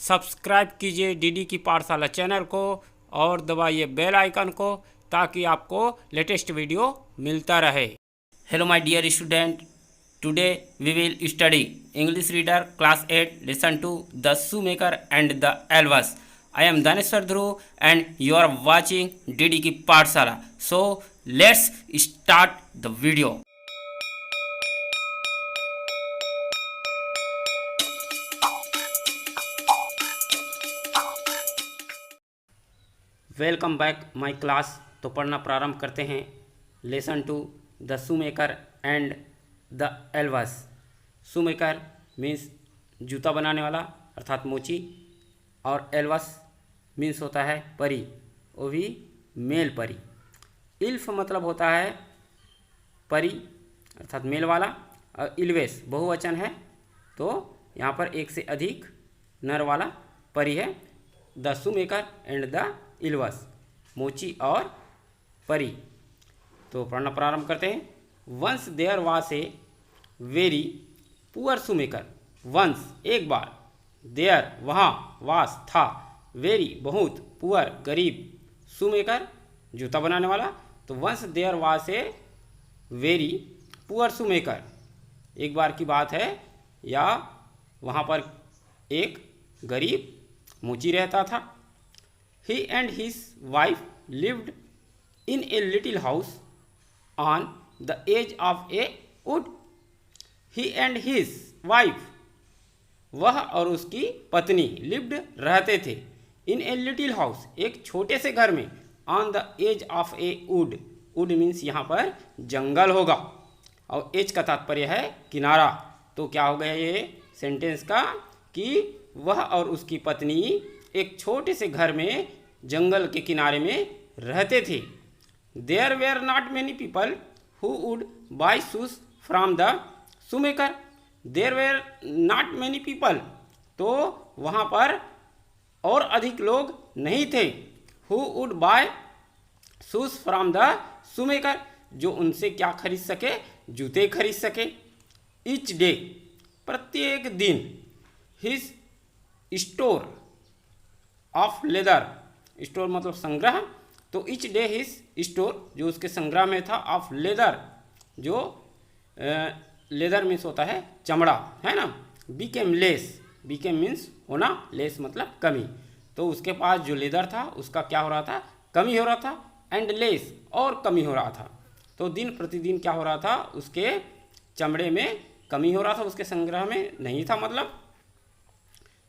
Subscribe कीजिए DD की पाठशाला चैनल को और दबाइए बेल आइकन को ताकि आपको लेटेस्ट वीडियो मिलता रहे। Hello my dear student, today we will study English reader class 8 lesson 2 the shoemaker and the elves. I am Daneshwar Dhruv and you are watching DD की Pathshala. So let's start the video. Welcome back my class. तो पढ़ना प्रारंभ करते हैं। Lesson 2 the shoemaker and the elves. Shoemaker means जूता बनाने वाला अर्थात मोची, और एल्वस मीन्स होता है परी, वो भी मेल परी। इल्फ मतलब होता है परी अर्थात मेल वाला, और इल्वेस बहुवचन है, तो यहाँ पर एक से अधिक नर वाला परी है। The shoemaker and the elves, मोची और परी। तो पढ़ना प्रारंभ करते हैं। Once there was a very poor shoemaker. Once एक बार, देयर वहाँ, वास था, वेरी बहुत, पुअर गरीब, शूमेकर जूता बनाने वाला। तो once there was a very poor shoemaker, एक बार की बात है, या वहाँ पर एक गरीब मोची रहता था। He and his wife lived in a little house on the edge of a wood. He and his wife, वह और उसकी पत्नी, lived रहते थे, in a little house एक छोटे से घर में, on the edge of a wood, wood means यहाँ पर जंगल होगा, और edge का तात्पर्य है किनारा। तो क्या हो गया ये सेंटेंस का कि वह और उसकी पत्नी एक छोटे से घर में जंगल के किनारे में रहते थे। There were not many people who would buy shoes from the shoemaker. There were not many people, तो वहाँ पर और अधिक लोग नहीं थे, who would buy shoes from the shoemaker, जो उनसे क्या खरीद सके, जूते खरीद सके। ईच डे, प्रत्येक दिन, his store of leather, store मतलब संग्रह, तो ईच डे हिज स्टोर, जो उसके संग्रह में था, ऑफ लेदर, जो लेदर मीन्स होता है चमड़ा, है ना, बीकेम लेस, बीकेम मीन्स होना, लेस मतलब कमी, तो उसके पास जो लेदर था उसका क्या हो रहा था, कमी हो रहा था, एंड लेस और कमी हो रहा था। तो दिन प्रतिदिन क्या हो रहा था, उसके चमड़े में कमी हो रहा था, उसके संग्रह में नहीं था, मतलब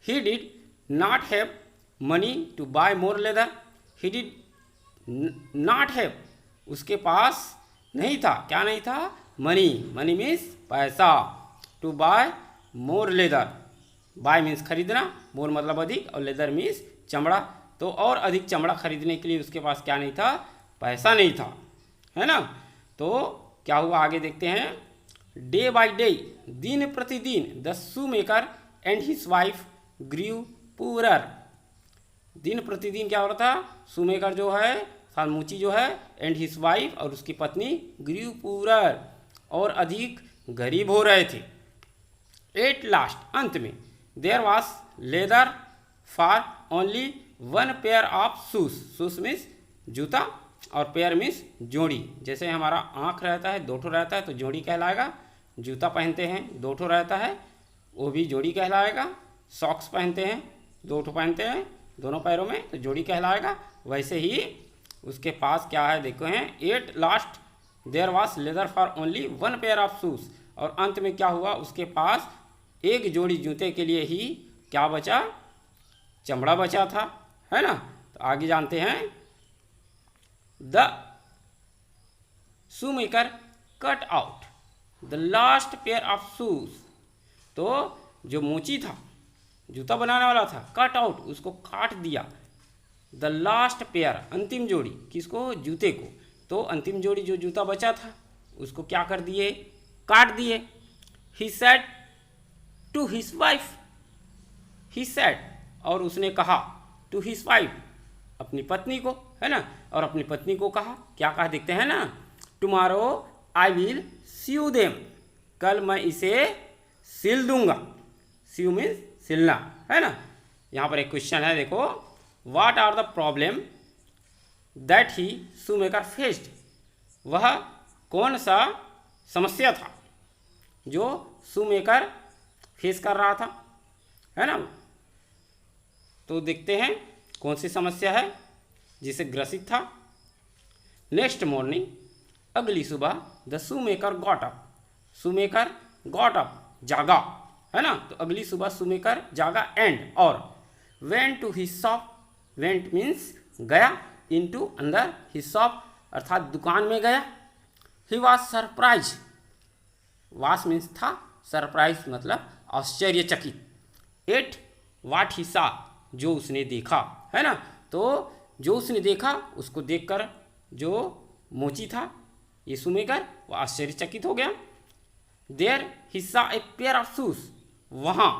he did not have money to buy more leather. He did not have, उसके पास नहीं था, क्या नहीं था, मनी, मनी मीन्स पैसा, to buy more leather, buy means खरीदना, मोर मतलब अधिक, और लेदर मीन्स चमड़ा, तो और अधिक चमड़ा खरीदने के लिए उसके पास क्या नहीं था, पैसा नहीं था, है ना। तो क्या हुआ आगे देखते हैं। डे बाय डे, दिन प्रतिदिन, the shoemaker and his wife grew poorer. दिन प्रतिदिन क्या हो रहा था, शूमेकर जो है, सालमोची जो है, एंड हिज वाइफ और उसकी पत्नी, ग्रीव पुअरर और अधिक गरीब हो रहे थे। एट लास्ट, अंत में, there was leather for only one pair of shoes. Shoes means जूता, और पेयर मीन्स जोड़ी। जैसे हमारा आँख रहता है, दो ठो रहता है तो जोड़ी कहलाएगा, जूता पहनते हैं दो ठो रहता है वो भी जोड़ी कहलाएगा, सॉक्स पहनते हैं दो ठो पहनते हैं दोनों पैरों में तो जोड़ी कहलाएगा। वैसे ही उसके पास क्या है देखो हैं, at last there was leather for only one pair of shoes, और अंत में क्या हुआ, उसके पास एक जोड़ी जूते के लिए ही क्या बचा, चमड़ा बचा था, है ना। तो आगे जानते हैं। The shoemaker cut out the last pair of shoes, तो जो मोची था, जूता बनाने वाला था, कट आउट, उसको काट दिया, द लास्ट पेयर, अंतिम जोड़ी, किसको, जूते को। तो अंतिम जोड़ी जो जूता बचा था उसको क्या कर दिए, काट दिए। He said to his wife, he said, और उसने कहा, टू हिज वाइफ, अपनी पत्नी को, है ना, और अपनी पत्नी को कहा, क्या कहा देखते हैं ना, tomorrow I will sew them, कल मैं इसे सिल दूंगा। सीव मीन्स सिलना, है ना। यहाँ पर एक क्वेश्चन है, देखो, what are the problem that he shoemaker faced, वह कौन सा समस्या था जो शूमेकर फेस कर रहा था, है ना। तो देखते हैं कौन सी समस्या है जिसे ग्रसित था। नेक्स्ट मॉर्निंग, अगली सुबह, the shoemaker got up, shoemaker got up, जागा, है ना। तो अगली सुबह शूमेकर जागा एंड और went to his shop, went means गया, इनटू अंदर, हिज शॉप अर्थात दुकान में गया। He was surprise, was means था, सरप्राइज मतलब आश्चर्यचकित। एट वाट ही सा, जो उसने देखा, है ना। तो जो उसने देखा उसको देखकर जो मोची था ये शूमेकर, वो आश्चर्यचकित हो गया। देयर हिस्सा ए पेयर ऑफ शूज, वहाँ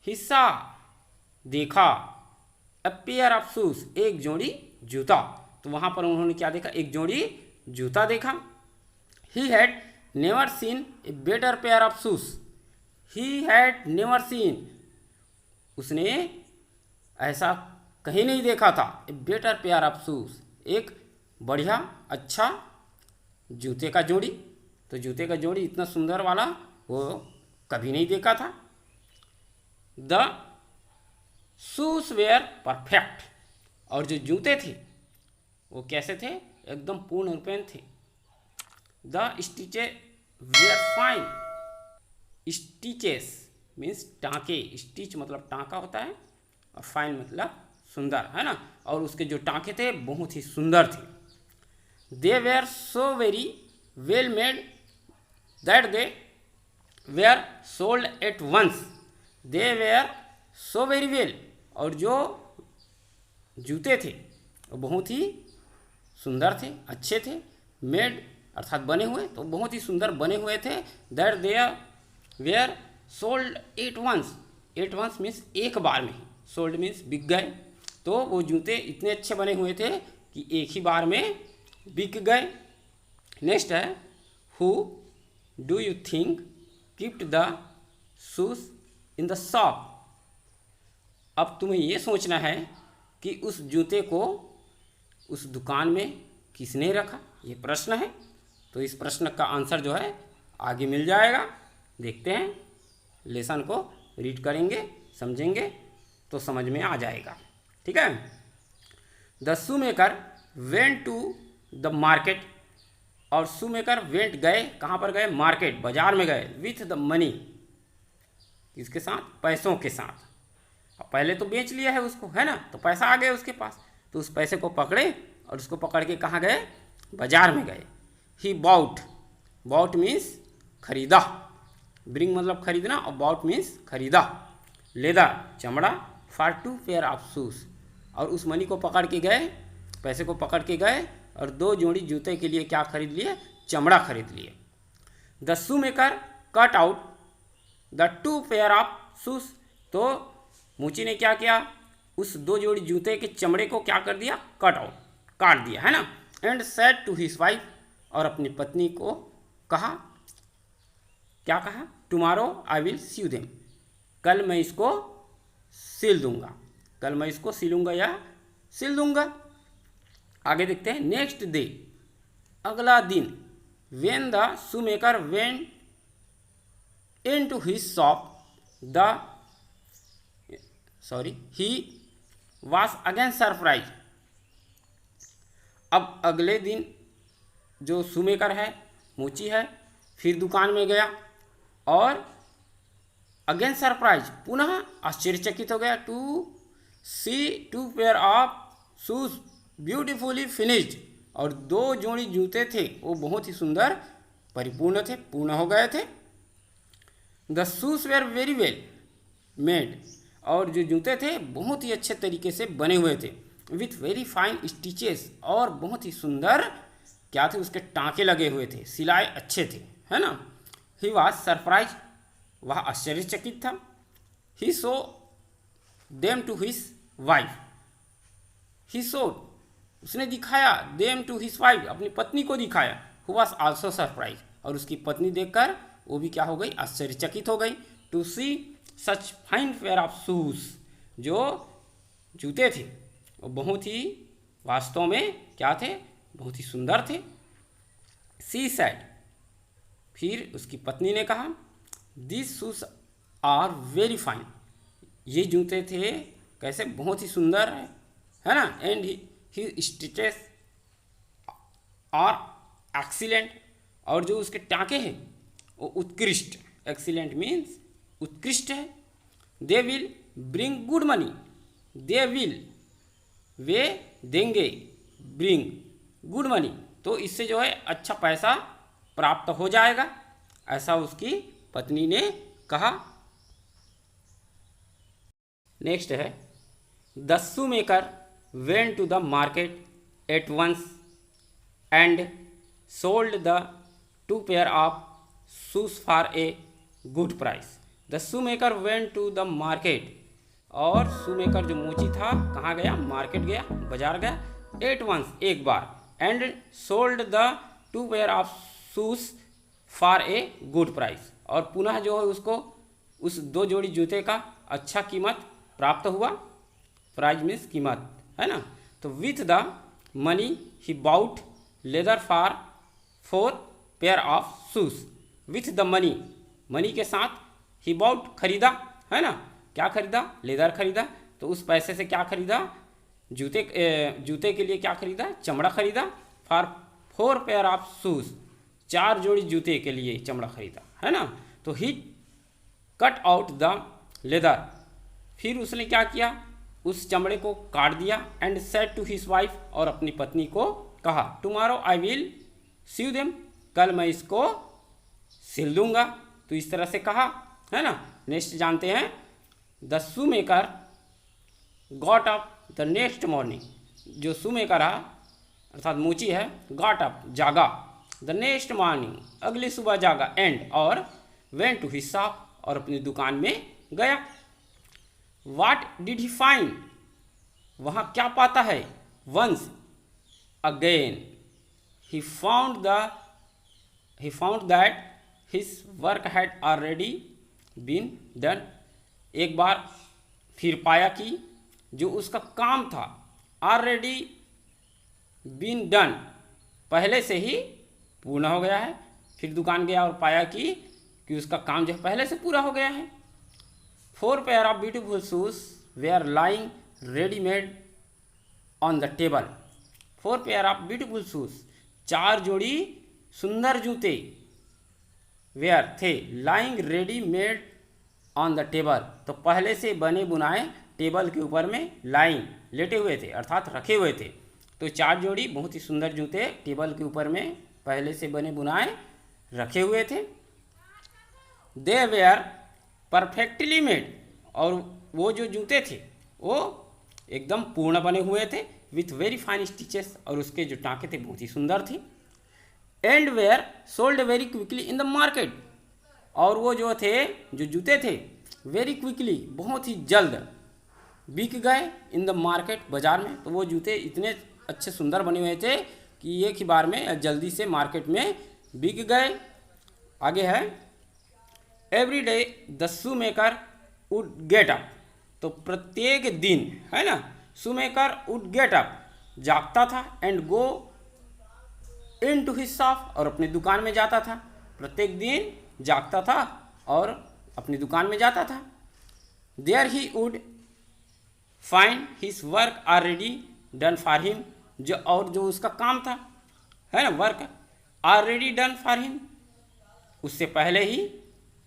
हिस्सा देखा, ए पेयर ऑफ शूज एक जोड़ी जूता, तो वहाँ पर उन्होंने क्या देखा, एक जोड़ी जूता देखा। He had never seen a better pair of shoes, he had never seen, उसने ऐसा कहीं नहीं देखा था, a better pair of shoes, एक बढ़िया अच्छा जूते का जोड़ी, तो जूते का जोड़ी इतना सुंदर वाला वो कभी नहीं देखा था। द शूज वेयर परफेक्ट, और जो जूते थे वो कैसे थे, एकदम पूर्ण रूपेण थे। The stitches were fine, stitches means टाँके, स्टिच मतलब टाँका होता है और फाइन मतलब सुंदर, है ना। और उसके जो टाँके थे बहुत ही सुंदर थे। They were so very well made that they were sold at once, they were so very well, और जो जूते थे वो बहुत ही सुंदर थे, अच्छे थे। मेड अर्थात बने हुए, तो बहुत ही सुंदर बने हुए थे। That they were sold at once, at once means एक बार में ही, सोल्ड मीन्स बिक गए, तो वो जूते इतने अच्छे बने हुए थे कि एक ही बार में बिक गए। नेक्स्ट है, who do you think kept the shoes in the shop, अब तुम्हें ये सोचना है कि उस जूते को उस दुकान में किसने रखा, ये प्रश्न है। तो इस प्रश्न का आंसर जो है आगे मिल जाएगा, देखते हैं, लेसन को रीड करेंगे, समझेंगे तो समझ में आ जाएगा, ठीक है। The shoemaker went to the market, और शूमेकर वेंट गए, कहाँ पर गए, मार्केट बाजार में गए, विथ द मनी, किसके साथ, पैसों के साथ। अब पहले तो बेच लिया है उसको, है ना, तो पैसा आ गया उसके पास, तो उस पैसे को पकड़े और उसको पकड़ के कहाँ गए, बाजार में गए। ही बाउट, बाउट मीन्स खरीदा, ब्रिंग मतलब खरीदना और बाउट मीन्स खरीदा। लेदर चमड़ा, फॉर 2 पेयर ऑफ शूज, और उस मनी को पकड़ के गए, पैसे को पकड़ के गए और 2 जोड़ी जूते के लिए क्या खरीद लिए, चमड़ा खरीद लिए। The shoemaker cut out the 2 pair of shoes, तो मूची ने क्या किया, उस 2 जोड़ी जूते के चमड़े को क्या कर दिया, कट आउट, काट दिया, है ना। And said to his wife, और अपनी पत्नी को कहा, क्या कहा, tomorrow I will see them, कल मैं इसको सिल दूंगा, कल मैं इसको सिलूंगा या सिल दूंगा। आगे देखते हैं, नेक्स्ट डे, अगला दिन, when the shoemaker went in to his shop he was again surprise, अब अगले दिन जो शूमेकर है, मूची है, फिर दुकान में गया और अगेन सरप्राइज, पुनः आश्चर्यचकित हो गया। To see 2 pair of shoes beautifully finished, और 2 जोड़ी जूते थे वो बहुत ही सुंदर परिपूर्ण थे, पूर्ण हो गए थे। The shoes were very well made, और जो जूते थे बहुत ही अच्छे तरीके से बने हुए थे। विथ वेरी फाइन स्टिचेस, और बहुत ही सुंदर क्या थे, उसके टाँके लगे हुए थे, सिलाई अच्छे थे, है ना। ही वॉज सरप्राइज, वह आश्चर्यचकित था। ही सो देम टू हिज वाइफ, ही सो उसने दिखाया, देम टू हिज वाइफ अपनी पत्नी को दिखाया, हु वॉज आल्सो सरप्राइज, और उसकी पत्नी देखकर वो भी क्या हो गई, आश्चर्यचकित हो गई। To see such fine pair of shoes, जो जूते थे वो बहुत ही वास्तव में क्या थे, बहुत ही सुंदर थे। शी सेड, फिर उसकी पत्नी ने कहा, this shoes are very fine, ये जूते थे कैसे, बहुत ही सुंदर है ना। And he stitches are excellent, और जो उसके टाँके हैं वो उत्कृष्ट, एक्सीलेंट मीन्स उत्कृष्ट है। They will bring good money, they will वे देंगे, ब्रिंग गुड मनी, तो इससे जो है अच्छा पैसा प्राप्त हो जाएगा, ऐसा उसकी पत्नी ने कहा। नेक्स्ट है, the shoe maker went to the market at once and sold the 2 pair of shoes for a good price. The shoe maker went to the market, और शू मेकर जो मोची था कहाँ गया, मार्केट गया, बाजार गया। एट वंस, एक बार, and sold the 2 pair of shoes for a good price, और पुनः जो है उसको उस 2 जोड़ी जूते का अच्छा कीमत प्राप्त हुआ। प्राइज मीन्स कीमत, है ना। तो with the money he bought leather for 4 pair of shoes. With the money, money के साथ ही बाउट खरीदा, है ना। क्या खरीदा, लेदर खरीदा, तो उस पैसे से क्या खरीदा, जूते के लिए क्या खरीदा, चमड़ा खरीदा। फॉर 4 पेयर ऑफ शूज, 4 जोड़ी जूते के लिए चमड़ा खरीदा, है ना। तो he cut out the leather, फिर उसने क्या किया, उस चमड़े को काट दिया। And said to his wife, और अपनी पत्नी को कहा, tomorrow I will sew them, कल मैं इसको सिल दूंगा। तो इस तरह से कहा, है ना। नेक्स्ट जानते हैं, the shoe maker got up the next morning, जो शू मेकर है अर्थात मोची है, गॉट अप जागा, द नेक्स्ट मॉर्निंग अगली सुबह जागा, एंड और वेंट टू हिज शॉप, और अपनी दुकान में गया। वाट डिड ही फाइंड, वहाँ क्या पाता है, once again he found that his work had already been done, एक बार फिर पाया कि जो उसका काम था ऑलरेडी बीन डन, पहले से ही पूर्ण हो गया है। फिर दुकान गया और पाया कि उसका काम जो है पहले से पूरा हो गया है। 4 pair of beautiful shoes were lying readymade on the table. 4 pair of beautiful shoes, 4 जोड़ी सुंदर जूते, वेयर थे, lying readymade on the table, तो पहले से बने बुनाए टेबल के ऊपर में लाइंग, लेटे हुए थे अर्थात रखे हुए थे। तो 4 जोड़ी बहुत ही सुंदर जूते टेबल के ऊपर में पहले से बने बुनाए रखे हुए थे। दे वेयर परफेक्टली मेड, और वो जो जूते थे वो एकदम पूर्ण बने हुए थे। विथ वेरी फाइन स्टिचेस, और उसके जो टाँके थे बहुत ही सुंदर थे। And were sold very quickly in the market, और वो जो जूते थे वेरी क्विकली, बहुत ही जल्द बिक गए इन द मार्केट, बाजार में। तो वो जूते इतने अच्छे सुंदर बने हुए थे कि एक ही बार में जल्दी से मार्केट में बिक गए। आगे है, every day the shoe maker would get up, तो प्रत्येक दिन, है ना, shoe maker would get up, जागता था, and go in to his shop, और अपनी दुकान में जाता था। प्रत्येक दिन जागता था और अपनी दुकान में जाता था। There he would find his work already done for him, जो उसका काम था, है ना, work already done for him, उससे पहले ही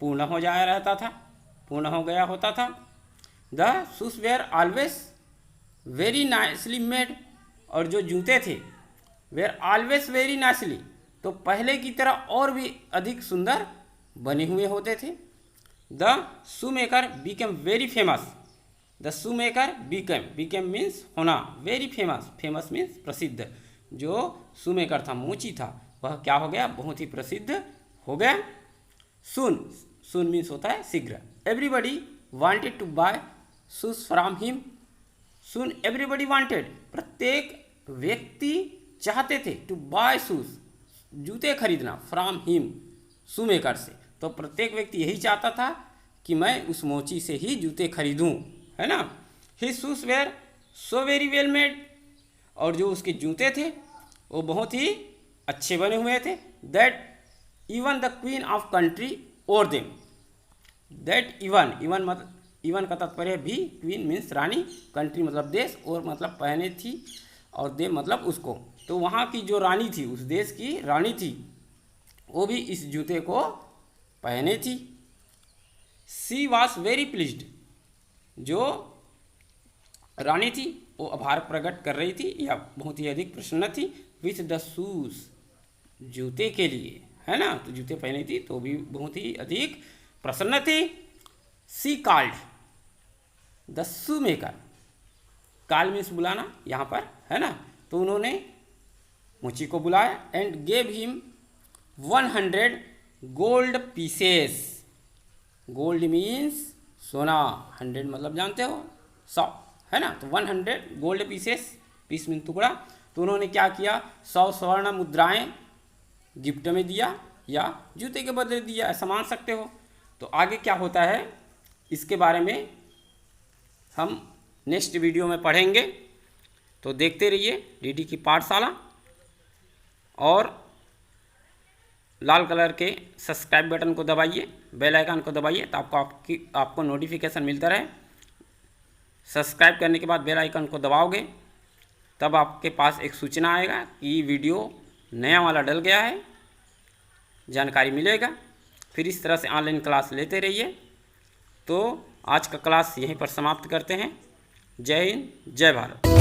पूर्ण हो जाया रहता था, पूर्ण हो गया होता था। The shoes were always very nicely made, और जो जूते थे वेयर ऑलवेज वेरी नाइसली, तो पहले की तरह और भी अधिक सुंदर बने हुए होते थे। The shoe maker became very famous, the shoe maker became means होना, वेरी फेमस, फेमस मीन्स प्रसिद्ध। जो शू मेकर था, मोची था, वह क्या हो गया, बहुत ही प्रसिद्ध हो गया। सून मीन्स होता है शीघ्र। Everybody wanted to buy shoes from him, soon everybody wanted, प्रत्येक व्यक्ति चाहते थे, टू बाय शूज, जूते खरीदना, फ्रॉम हिम, शू मेकर से। तो प्रत्येक व्यक्ति यही चाहता था कि मैं उस मोची से ही जूते खरीदूं, है ना। His shoes were so very well made, और जो उसके जूते थे वो बहुत ही अच्छे बने हुए थे। That even the queen of country और देम, दैट इवन मतलब इवन का तात्पर्य भी, क्वीन मीन्स रानी, कंट्री मतलब देश, और मतलब पहने थी, और दे मतलब उसको। तो वहाँ की जो रानी थी, उस देश की रानी थी, वो भी इस जूते को पहने थी। सी वॉज वेरी प्लीज्ड, जो रानी थी वो आभार प्रकट कर रही थी या बहुत ही अधिक प्रसन्न थी विथ द शूज, जूते के लिए, है ना। तो जूते पहने थी तो भी बहुत ही अधिक प्रसन्न थी। She called the shoe maker, call means बुलाना यहाँ पर, है ना। तो उन्होंने मोची को बुलाया and gave him 100 gold pieces. Gold means सोना, 100 मतलब जानते हो 100, है ना। तो 100 गोल्ड पीसेस, पीस मीन टुकड़ा। तो उन्होंने क्या किया, 100 स्वर्ण मुद्राएं गिफ्ट में दिया या जूते के बदले दिया, ऐसा मान सकते हो। तो आगे क्या होता है इसके बारे में हम नेक्स्ट वीडियो में पढ़ेंगे। तो देखते रहिए डीडी की पाठशाला, और लाल कलर के सब्सक्राइब बटन को दबाइए, बेल आइकन को दबाइए, तो आपको नोटिफिकेशन मिलता रहे। सब्सक्राइब करने के बाद बेल आइकन को दबाओगे तब आपके पास एक सूचना आएगा कि वीडियो नया वाला डल गया है, जानकारी मिलेगा। फिर इस तरह से ऑनलाइन क्लास लेते रहिए। तो आज का क्लास यहीं पर समाप्त करते हैं। जय हिंद, जय भारत।